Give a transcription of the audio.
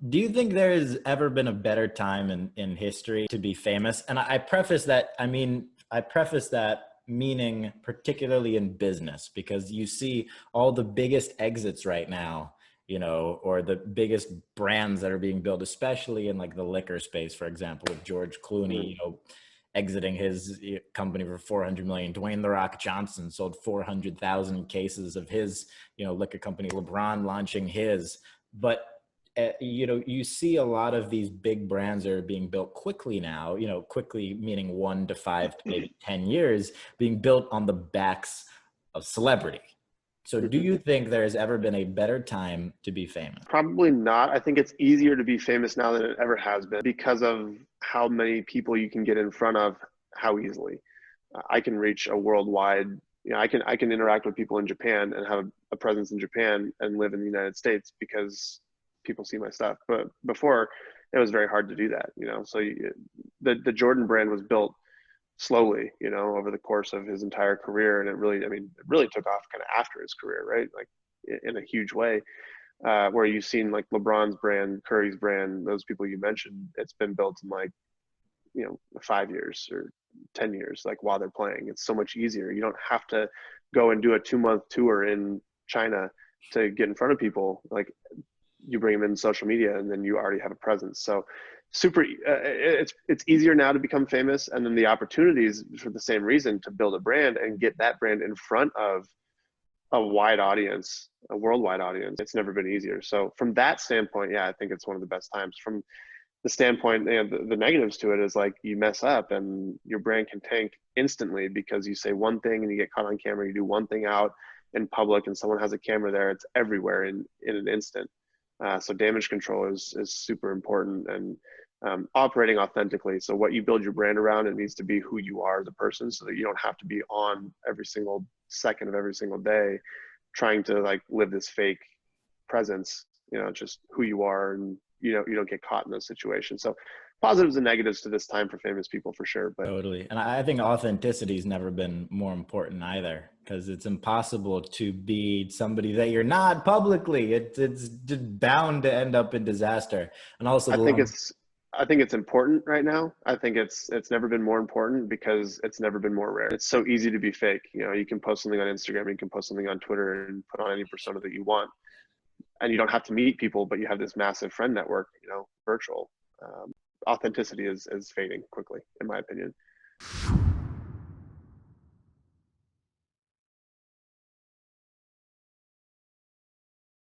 Do you think there has ever been a better time in history to be famous? And I preface that, I preface that meaning particularly in business, because you see all the biggest exits right now, or the biggest brands that are being built, especially in like the liquor space, for example, with George Clooney, Mm. exiting his company for 400 million. Dwayne The Rock Johnson sold 400,000 cases of his, liquor company. LeBron launching his. But you see a lot of these big brands that are being built quickly now, quickly meaning 1 to 5 to maybe 10 years, being built on the backs of celebrity. So do Mhm. you think there has ever been a better time to be famous? Probably not. I think it's easier to be famous now than it ever has been because of how many people you can get in front of, how easily. I can reach a worldwide, I can interact with people in Japan and have a presence in Japan and live in the United States because people see my stuff. But before, it was very hard to do that, So the Jordan brand was built slowly, over the course of his entire career, and it really took off kind of after his career, right? Like in a huge way. Where you've seen like LeBron's brand, Curry's brand, those people you mentioned, it's been built in like 5 years or 10 years, like while they're playing. It's so much easier. You don't have to go and do a 2 month tour in China to get in front of people. Like you bring them in social media and then you already have a presence. So it's easier now to become famous, and then the opportunities for the same reason to build a brand and get that brand in front of a wide audience, a worldwide audience. It's never been easier. So from that standpoint, yeah, I think it's one of the best times. From the standpoint, the negatives to it is like you mess up and your brand can tank instantly because you say one thing and you get caught on camera. You do one thing out in public and someone has a camera there. It's everywhere in an instant. So damage control is super important, and operating authentically. So what you build your brand around, it needs to be who you are as a person, so that you don't have to be on every single second of every single day trying to like live this fake presence, just who you are, and you don't get caught in those situations. So positives and negatives to this time for famous people for sure. But Totally. And I think authenticity has never been more important either, because it's impossible to be somebody that you're not publicly. It's just bound to end up in disaster. And also I the think long, it's I think it's important right now. I think it's never been more important because it's never been more rare. It's so easy to be fake. You can post something on Instagram, you can post something on Twitter and put on any persona that you want. And you don't have to meet people, but you have this massive friend network, virtual. Authenticity is fading quickly, in my opinion.